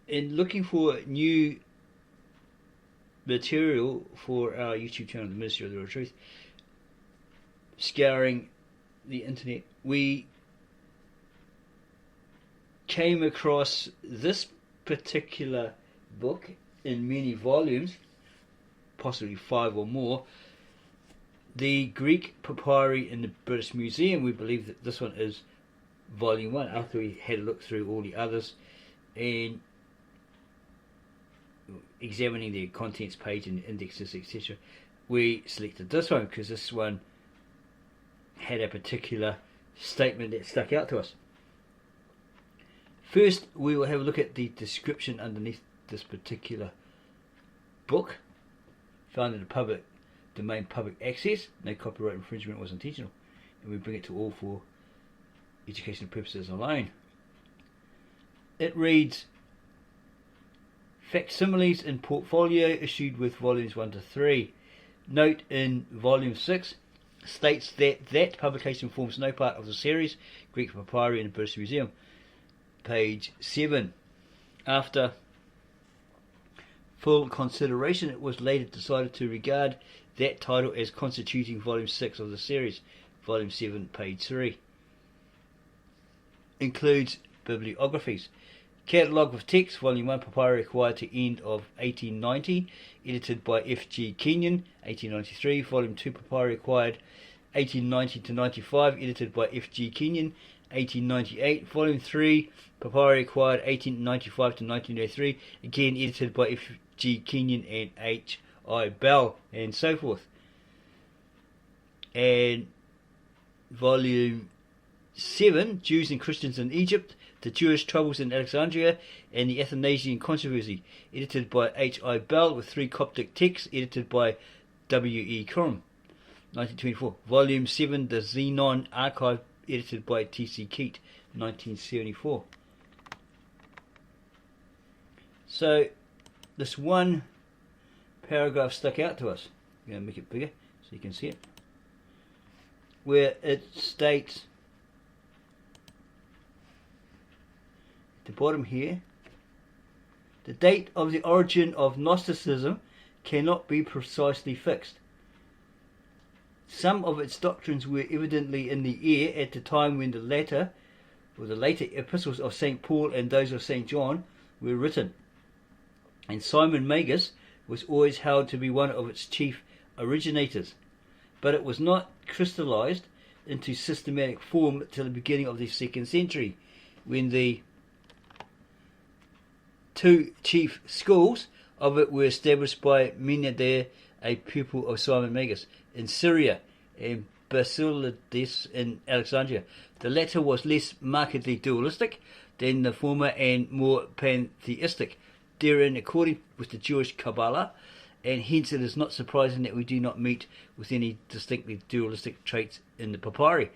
in looking for new material for our YouTube channel, The Ministry of the Real Truth, scouring the internet, we came across this particular book in many volumes, possibly 5 or more, the Greek papyri in the British Museum. We believe that this one is volume 1, after we had a look through all the others and examining the contents page and indexes, etc. We selected this one because this one had a particular statement that stuck out to us. First, we will have a look at the description underneath this particular book. Found in the public domain, public access, no copyright infringement was intentional, and we bring it to all for educational purposes alone. It reads, facsimiles in portfolio issued with volumes 1 to 3. Note in volume 6 states that publication forms no part of the series Greek papyri in the British Museum. Page 7. After full consideration, it was later decided to regard that title as constituting volume 6 of the series. Volume 7, page 3. Includes bibliographies. Catalogue of Texts, Volume 1, Papyri acquired to end of 1890, edited by F. G. Kenyon, 1893. Volume 2, Papyri acquired 1890 to 95, edited by F. G. Kenyon, 1898. Volume 3, Papyri acquired 1895 to 1903, again edited by F. G. Kenyon and H. I. Bell, and so forth. And Volume 7, Jews and Christians in Egypt, the Jewish Troubles in Alexandria, and the Athanasian Controversy, edited by H. I. Bell, with 3 Coptic texts, edited by W. E. Crum, 1924. Volume 7, the Xenon Archive, edited by T. C. Keat, 1974. So, this one paragraph stuck out to us. I'm going to make it bigger so you can see it, where it states at the bottom here, the date of the origin of Gnosticism cannot be precisely fixed. Some of its doctrines were evidently in the air at the time when the later epistles of St. Paul and those of St. John were written, and Simon Magus was always held to be one of its chief originators, but it was not crystallized into systematic form till the beginning of the 2nd century, when the 2 chief schools of it were established by Menadre, a pupil of Simon Magus, in Syria, and Basilides in Alexandria. The latter was less markedly dualistic than the former and more pantheistic, therein according with the Jewish Kabbalah, and hence it is not surprising that we do not meet with any distinctly dualistic traits in the papyri.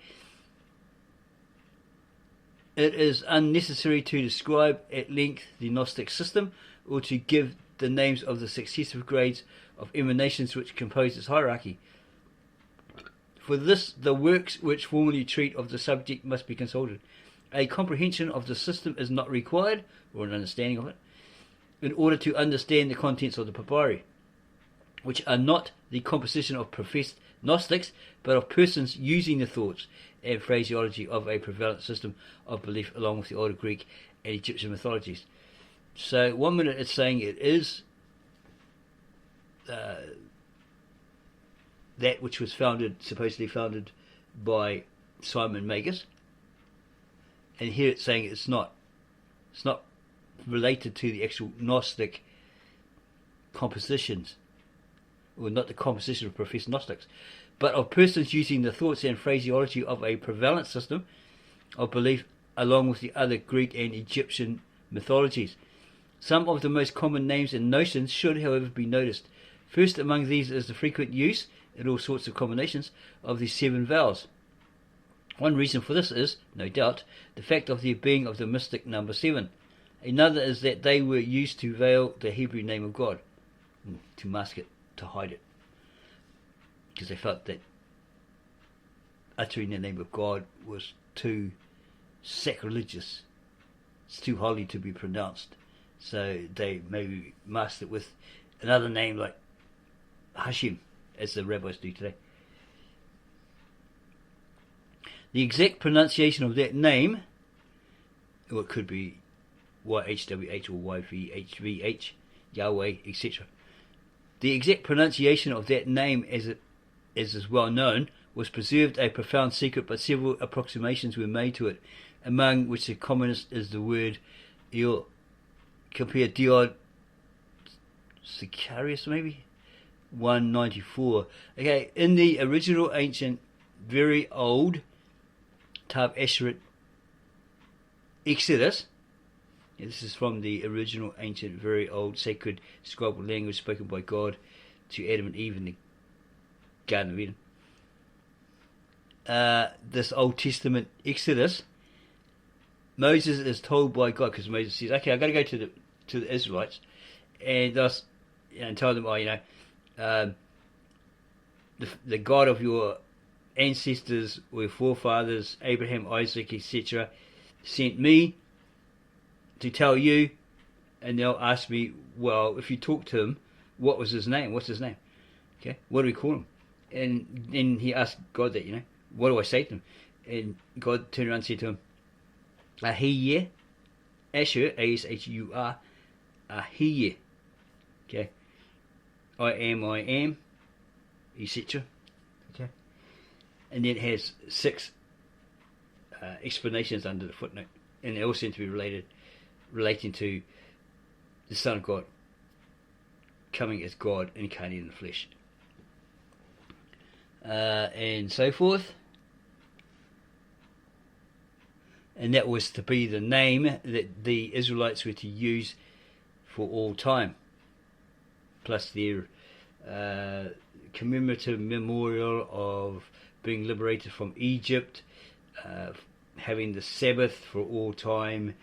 It is unnecessary to describe at length the Gnostic system, or to give the names of the successive grades of emanations which compose its hierarchy. For this, the works which formally treat of the subject must be consulted. A comprehension of the system is not required, or an understanding of it, in order to understand the contents of the papyri, which are not the composition of professed Gnostics, but of persons using the thoughts and phraseology of a prevalent system of belief along with the older Greek and Egyptian mythologies. So one minute it's saying it is that which was supposedly founded by Simon Magus, and here it's saying it's not related to the actual Gnostic compositions, or not the composition of professed Gnostics, but of persons using the thoughts and phraseology of a prevalent system of belief along with the other Greek and Egyptian mythologies. Some of the most common names and notions should, however, be noticed. First among these is the frequent use, in all sorts of combinations, of the 7 vowels. One reason for this is, no doubt, the fact of the being of the mystic number 7. Another is that they were used to veil the Hebrew name of God, to mask it, to hide it, because they felt that uttering the name of God was too sacrilegious, it's too holy to be pronounced. So they maybe masked it with another name like Hashem, as the rabbis do today. The exact pronunciation of that name, or it could be YHWH or YVHVH, Yahweh, etc. The exact pronunciation of that name, as is well known, was preserved a profound secret, but several approximations were made to it, among which the commonest is the word Eol. Compare Diod Sicarius, maybe 194. Okay, in the original ancient, very old Tav Esheret Exodus. This is from the original ancient, very old sacred scribal language spoken by God to Adam and Eve in the Garden of Eden. This Old Testament Exodus, Moses is told by God, because Moses says, "Okay, I've got to go to the Israelites and thus, and tell them, the God of your ancestors or your forefathers, Abraham, Isaac, etc., sent me to tell you." And they'll ask me, well, if you talk to him, what was his name? What's his name? Okay, what do we call him? And then he asked God that, what do I say to him? And God turned around and said to him, Ahiyeh, Asher, A-S-H-U-R, Ahiyeh. Okay, I am, etc. Okay, and then it has 6 explanations under the footnote, and they all seem to be relating to the Son of God coming as God incarnate in the flesh, and so forth. And that was to be the name that the Israelites were to use for all time, plus their commemorative memorial of being liberated from Egypt, having the Sabbath for all time,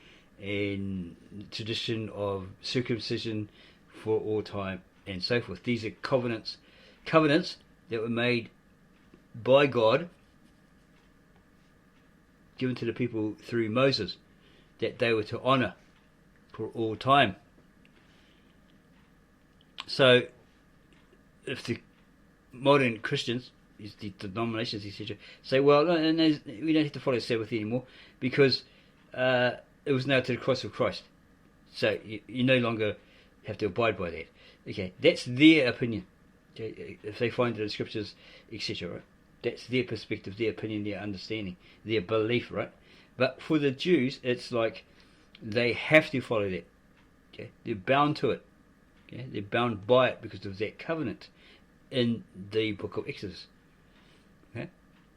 and tradition of circumcision for all time, and so forth. These are covenants that were made by God, given to the people through Moses, that they were to honour for all time. So, if the modern Christians, the denominations, etc., say, well, no, we don't have to follow Sabbath anymore because it was nailed to the cross of Christ, so you no longer have to abide by that. Okay, that's their opinion. Okay, if they find it in the scriptures, etc., right? That's their perspective, their opinion, their understanding, their belief, right? But for the Jews, it's like they have to follow that. Okay, they're bound to it. Okay, they're bound by it because of that covenant in the book of Exodus. Okay,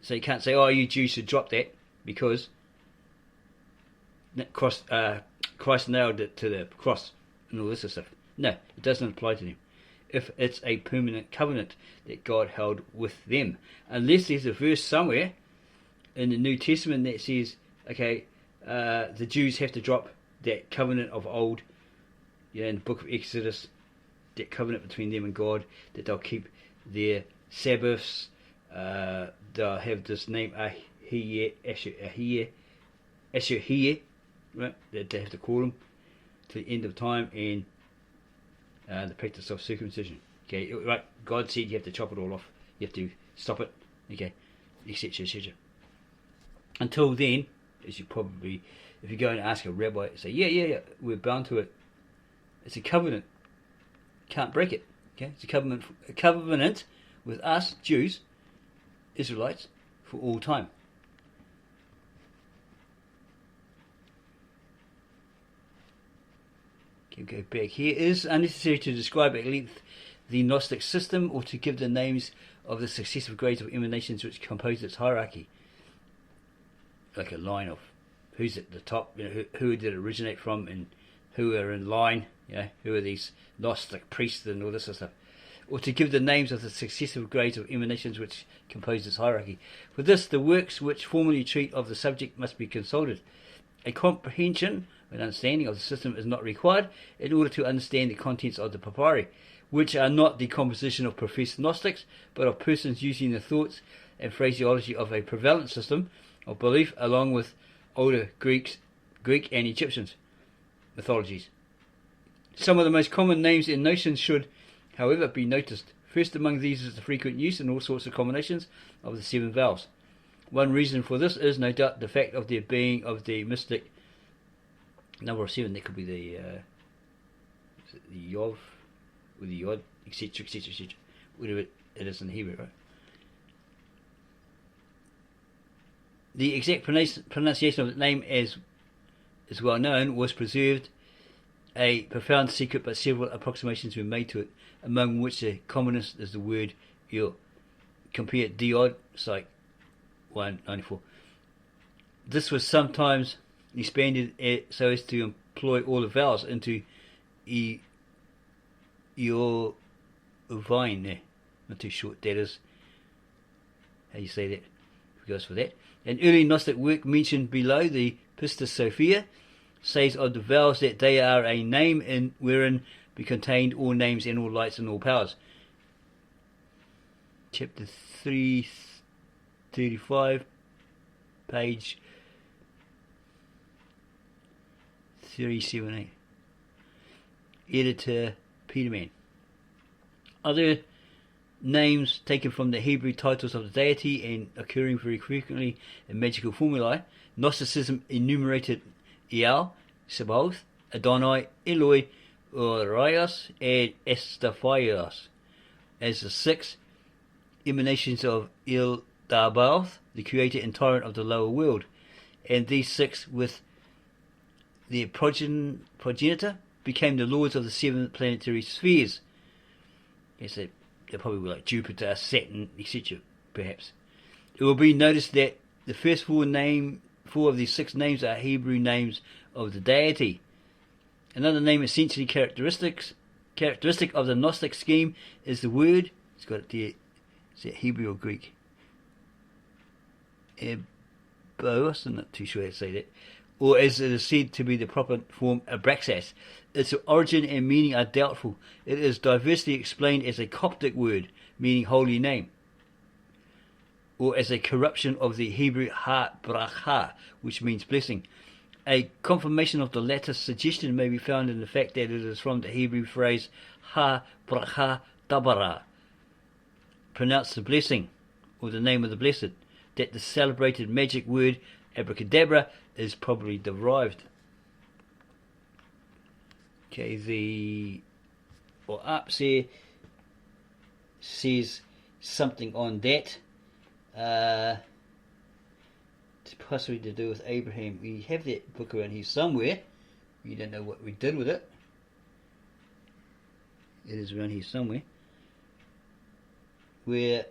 so you can't say, "Oh, you Jews should drop that because Christ nailed it to the cross and all this sort of stuff." No, it doesn't apply to them. If it's a permanent covenant that God held with them, unless there's a verse somewhere in the New Testament that says, okay, the Jews have to drop that covenant of old, in the book of Exodus, that covenant between them and God, that they'll keep their Sabbaths, they'll have this name Ahiyeh, Asher, right, that they have to call them to the end of time, and the practice of circumcision. Okay, right? God said you have to chop it all off. You have to stop it. Okay, etc., etc. Until then, as you probably, if you go and ask a rabbi, say, yeah, we're bound to it. It's a covenant. Can't break it. Okay, it's a covenant with us Jews, Israelites, for all time. Go back here. It is unnecessary to describe at length the Gnostic system or to give the names of the successive grades of emanations which compose its hierarchy. Like a line of who's at the top, who did it originate from, and who are in line, who are these Gnostic priests and all this sort of stuff. Or to give the names of the successive grades of emanations which compose its hierarchy. For this, the works which formally treat of the subject must be consulted. A comprehension and understanding of the system is not required in order to understand the contents of the papyri, which are not the composition of professed Gnostics, but of persons using the thoughts and phraseology of a prevalent system of belief, along with older Greek and Egyptian mythologies. Some of the most common names in Gnosis should, however, be noticed. First among these is the frequent use in all sorts of combinations of the 7 vowels. One reason for this is no doubt the fact of there being of the mystic number of 7. That could be the Yov, or the Yod, etc., etc., etc., whatever it is in Hebrew, right? The exact pronunciation of the name, as is well known, was preserved a profound secret, but several approximations were made to it, among which the commonest is the word Yor. Compare Diod, Psych 194. This was sometimes expanded so as to employ all the vowels into Yor Vine there. Not too short, that is how you say that. Goes for that. An early Gnostic work mentioned below, the Pistis Sophia, says of the vowels that they are a name in wherein be contained all names and all lights and all powers. Chapter 335, page 378. Editor Peterman. Other names taken from the Hebrew titles of the deity and occurring very frequently in magical formulae. Gnosticism enumerated Ial, Sabaoth, Adonai, Eloi, Urias, and Estaphios as the 6 emanations of Il Dabaoth, the creator and tyrant of the lower world. And these 6, with their progenitor, became the lords of the 7 planetary spheres. Yes, they probably were like Jupiter, Saturn, etc., perhaps. It will be noticed that the first 4 of these 6 names are Hebrew names of the deity. Another name essentially characteristic of the Gnostic scheme is the word, it's got it there, is that Hebrew or Greek? Ebos, I'm not too sure how to say that. Or as it is said to be the proper form, Abraxas. Its origin and meaning are doubtful. It is diversely explained as a Coptic word, meaning holy name, or as a corruption of the Hebrew ha-bracha, which means blessing. A confirmation of the latter suggestion may be found in the fact that it is from the Hebrew phrase ha-bracha dabara, pronounced the blessing, or the name of the blessed, that the celebrated magic word abracadabra is probably derived. Okay, the Apse says something on that. It's possibly to do with Abraham. We have that book around here somewhere. We don't know what we did with it. It is around here somewhere, where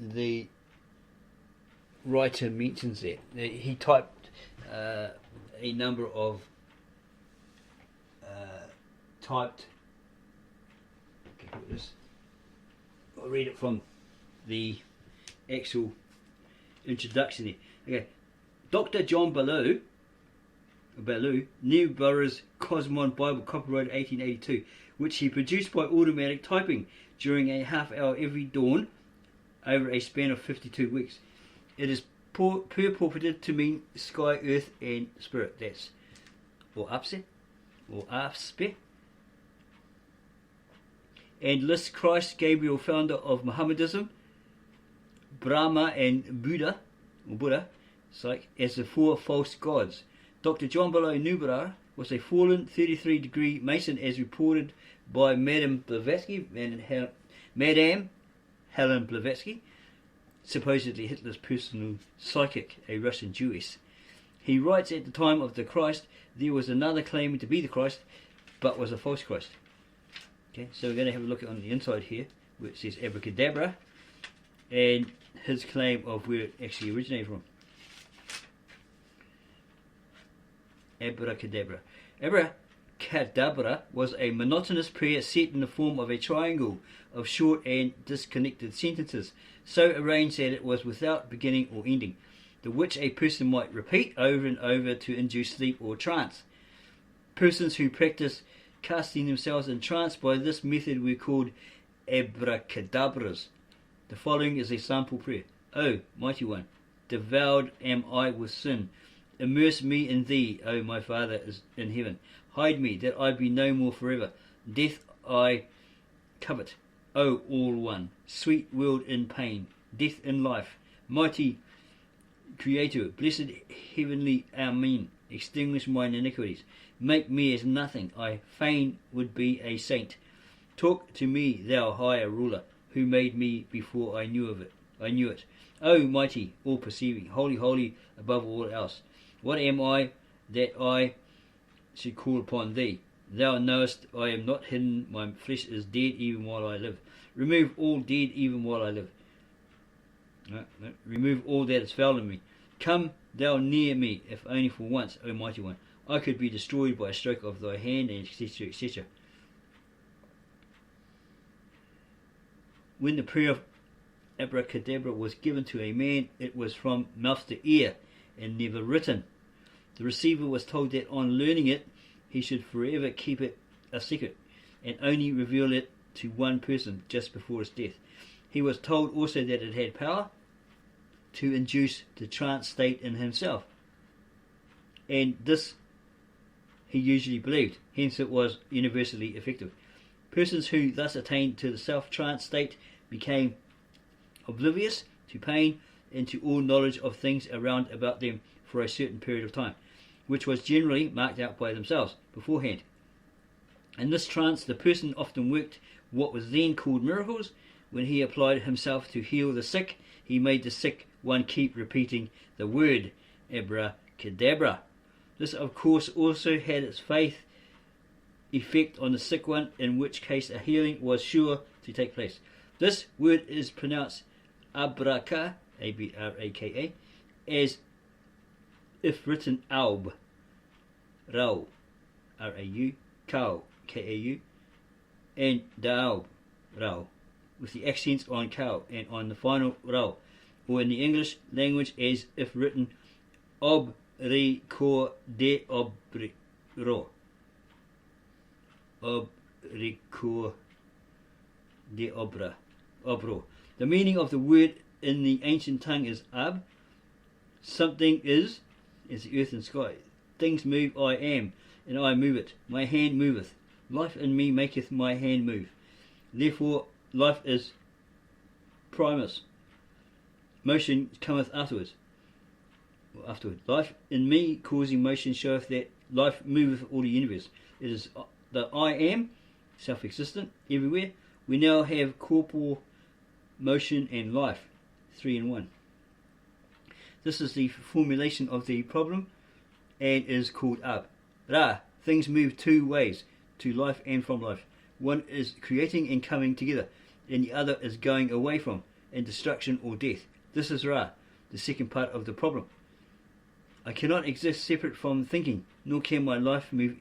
the writer mentions that. He typed a number of I'll read it from the actual introduction there. Okay. Dr. John Ballou, New Borough's Cosmon Bible, copyright 1882, which he produced by automatic typing during a half hour every dawn over a span of 52 weeks. It is purported to mean sky, earth, and spirit. That's or Apse, or Afspe. And lists Christ, Gabriel, founder of Mohammedanism, Brahma, and Buddha, as the 4 false gods. Dr. John Ballou Newborough was a fallen 33-degree Mason, as reported by Madame Helen Blavatsky, supposedly Hitler's personal psychic, a Russian Jewess. He writes, at the time of the Christ, there was another claiming to be the Christ, but was a false Christ. Okay, so we're going to have a look on the inside here, where it says abracadabra, and his claim of where it actually originated from. Abracadabra. Abracadabra was a monotonous prayer set in the form of a triangle of short and disconnected sentences, so arranged that it was without beginning or ending, the which a person might repeat over and over to induce sleep or trance. Persons who practice casting themselves in trance by this method were called abracadabras. The following is a sample prayer. O mighty one, devoured am I with sin. Immerse me in thee, O my Father is in heaven. Hide me, that I be no more forever. Death I covet, O all one, sweet world in pain, death in life. Mighty Creator, blessed heavenly Amen, extinguish mine iniquities. Make me as nothing, I fain would be a saint. Talk to me, thou higher ruler, who made me before I knew it. O mighty, all perceiving, holy, holy above all else. What am I that I should call upon thee? Thou knowest I am not hidden, my flesh is dead even while I live. Remove all dead even while I live. No. Remove all that is foul in me. Come thou near me, if only for once, O mighty one. I could be destroyed by a stroke of thy hand, etc., etc. When the prayer of abracadabra was given to a man, it was from mouth to ear and never written. The receiver was told that on learning it, he should forever keep it a secret and only reveal it to one person just before his death. He was told also that it had power to induce the trance state in himself, and this he usually believed, hence it was universally effective. Persons who thus attained to the self-trance state became oblivious to pain and to all knowledge of things around about them for a certain period of time, which was generally marked out by themselves beforehand. In this trance, the person often worked what was then called miracles. When he applied himself to heal the sick, he made the sick one keep repeating the word abracadabra. This, of course, also had its faith effect on the sick one, in which case a healing was sure to take place. This word is pronounced abraka, A-B-R-A-K-A, as if written aub, rau, R-A-U, kau, K-A-U, and daub, rau, with the accents on kau and on the final rau, or in the English language as if written ob-re-cor de ob-ro. Ob-re-cor de obro. The meaning of the word in the ancient tongue is ab. Something is the earth and sky. Things move, I am, and I move it. My hand moveth. Life in me maketh my hand move. Therefore life is primus. Motion cometh afterward. Life in me causing motion showeth that life moveth all the universe. It is the I am, self-existent, everywhere. We now have corporal motion and life, 3 in 1. This is the formulation of the problem and is called ab. Ra, things move two ways, to life and from life. One is creating and coming together, and the other is going away from, and destruction or death. This is Ra, the second part of the problem. I cannot exist separate from thinking, nor can my life move,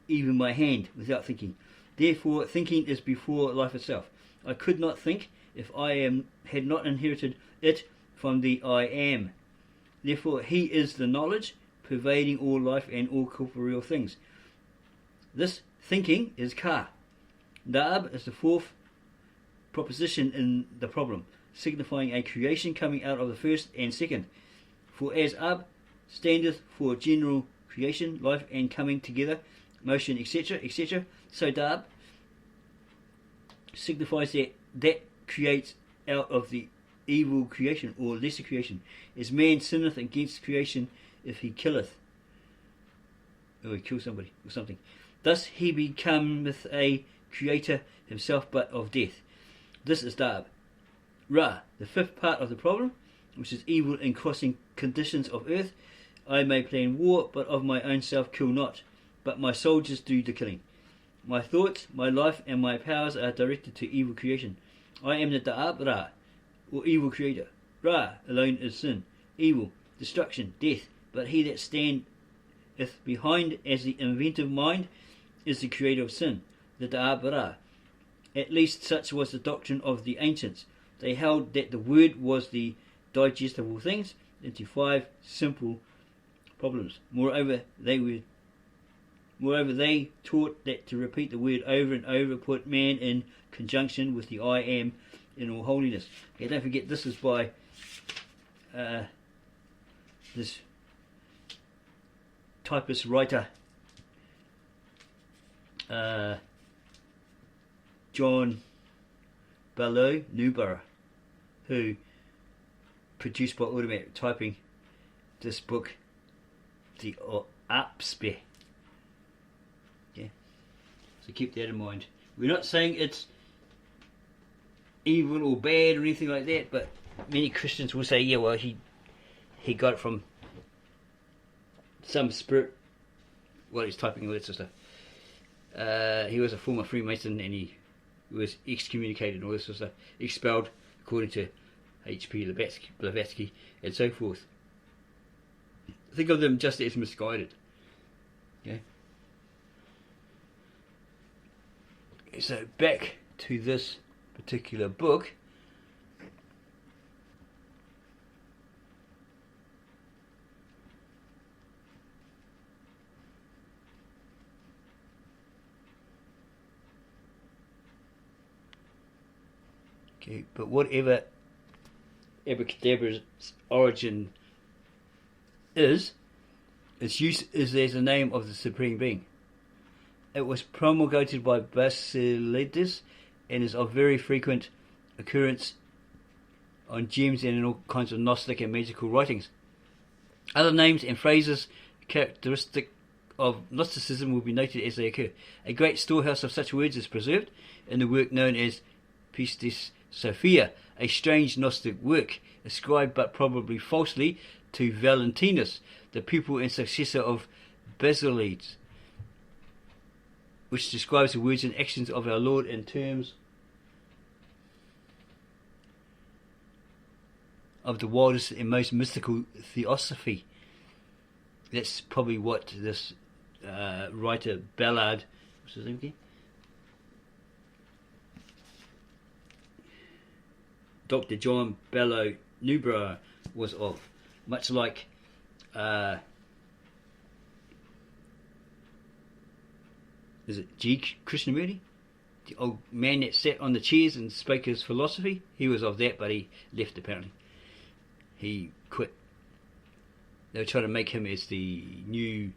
even my hand, without thinking. Therefore, thinking is before life itself. I could not think if I had not inherited it from the I am. Therefore, he is the knowledge pervading all life and all corporeal things. This thinking is ka. Da'ab is the fourth proposition in the problem, signifying a creation coming out of the first and second. For as ab standeth for general creation, life and coming together, motion, etc., etc., so da'ab signifies that creates out of the evil creation or lesser creation, as man sinneth against creation if he killeth, or he kills somebody or something. Thus he becometh a creator himself, but of death. This is Da'ab. Ra, the fifth part of the problem, which is evil in crossing conditions of earth. I may plan war, but of my own self kill not, but my soldiers do the killing. My thoughts, my life, and my powers are directed to evil creation. I am the Da'ab Ra, or evil creator. Ra alone is sin, evil, destruction, death, but he that standeth behind as the inventive mind is the creator of sin, the Da'ab Ra. At least such was the doctrine of the ancients. They held that the word was the digestible things into 5 simple problems. Moreover, they taught that to repeat the word over and over put man in conjunction with the I am in all holiness. Okay, don't forget this is by this typist writer John Bellew Newborough, who produced by automatic typing this book, the Apspe. Yeah, so keep that in mind. We're not saying it's evil or bad or anything like that, but many Christians will say, yeah, well, he got it from some spirit while he's typing all that sort of stuff. He was a former Freemason and he was excommunicated and all this sort of stuff, expelled according to H.P. Blavatsky and so forth. Think of them just as misguided. Okay. So back to this particular book. Okay, but whatever Abracadabra's origin is, its use is as the name of the Supreme Being. It was promulgated by Basilides and is of very frequent occurrence on gems and in all kinds of Gnostic and magical writings. Other names and phrases characteristic of Gnosticism will be noted as they occur. A great storehouse of such words is preserved in the work known as Pistis Sophia, a strange Gnostic work ascribed but probably falsely to Valentinus, the pupil and successor of Basilides, which describes the words and actions of our Lord in terms of the wildest and most mystical theosophy. That's probably what this writer Ballard, what's his name again? Dr. John Bellew Newborough was of. Much like is it G. Krishnamurti? The old man that sat on the chairs and spoke his philosophy? He was of that, but he left apparently. He quit. They were trying to make him as the new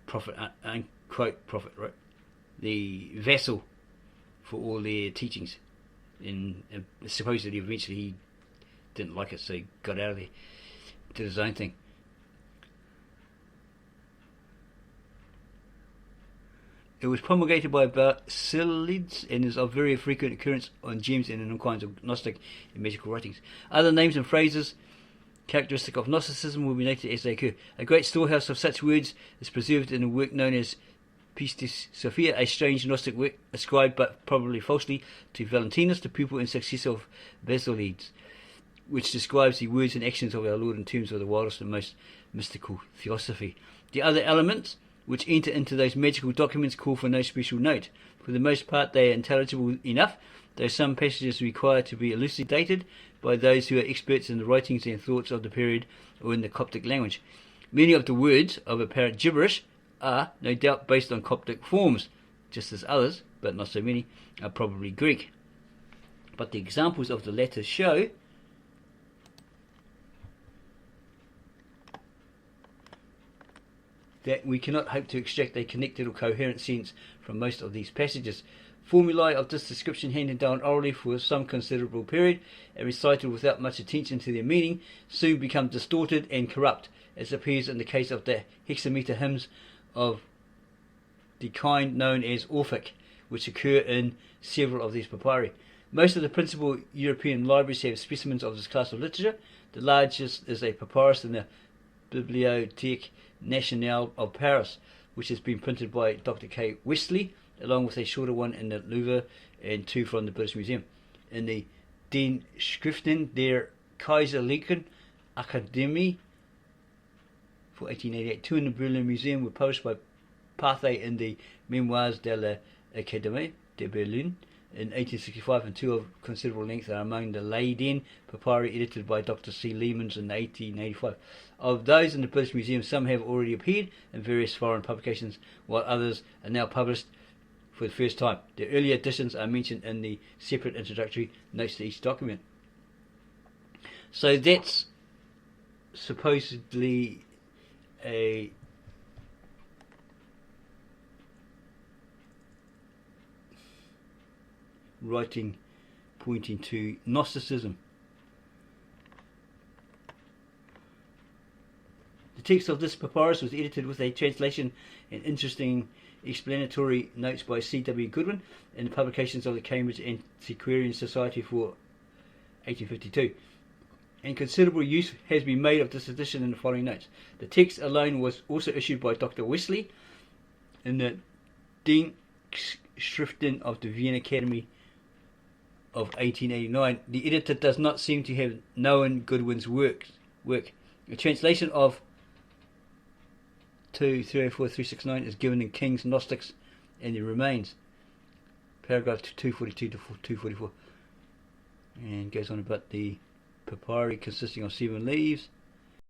prophet, unquote prophet, right? The vessel for all their teachings. And supposedly eventually he didn't like it, so he got out of there, did his own thing. It was promulgated by Basilides and is of very frequent occurrence on gems and in all kinds of Gnostic and magical writings. Other names and phrases characteristic of Gnosticism will be noted as they occur. A great storehouse of such words is preserved in a work known as Pistis Sophia, a strange Gnostic work ascribed but probably falsely to Valentinus, the pupil and successor of Basilides, which describes the words and actions of our Lord in terms of the wildest and most mystical theosophy. The other elements which enter into those magical documents call for no special note. For the most part they are intelligible enough, though some passages require to be elucidated by those who are experts in the writings and thoughts of the period or in the Coptic language. Many of the words of apparent gibberish are no doubt based on Coptic forms, just as others, but not so many, are probably Greek. But the examples of the latter show that we cannot hope to extract a connected or coherent sense from most of these passages. Formulae of this description handed down orally for some considerable period and recited without much attention to their meaning soon become distorted and corrupt, as appears in the case of the hexameter hymns of the kind known as Orphic, which occur in several of these papyri. Most of the principal European libraries have specimens of this class of literature. The largest is a papyrus in the Bibliothèque Nationale of Paris, which has been printed by Dr. K. Wesley, along with a shorter one in the Louvre and two from the British Museum. In the Den Schriften der Kaiserlichen Akademie for 1888, two in the Berlin Museum were published by Pathé in the Memoirs de l'Académie de Berlin in 1865, and two of considerable length are among the Leiden papyri edited by Dr. C. Leemans in 1885. Of those in the British Museum, some have already appeared in various foreign publications, while others are now published for the first time. The earlier editions are mentioned in the separate introductory notes to each document. So that's supposedly a writing pointing to Gnosticism. The text of this papyrus was edited with a translation and interesting explanatory notes by C.W. Goodwin in the publications of the Cambridge Antiquarian Society for 1852. And considerable use has been made of this edition in the following notes. The text alone was also issued by Dr. Wesley in the Denkschriften of the Vienna Academy of 1889. The editor does not seem to have known Goodwin's work. A translation of 2304369 is given in King's Gnostics and the Remains, paragraph 242 to 244, and goes on about the papyri consisting of 7 leaves.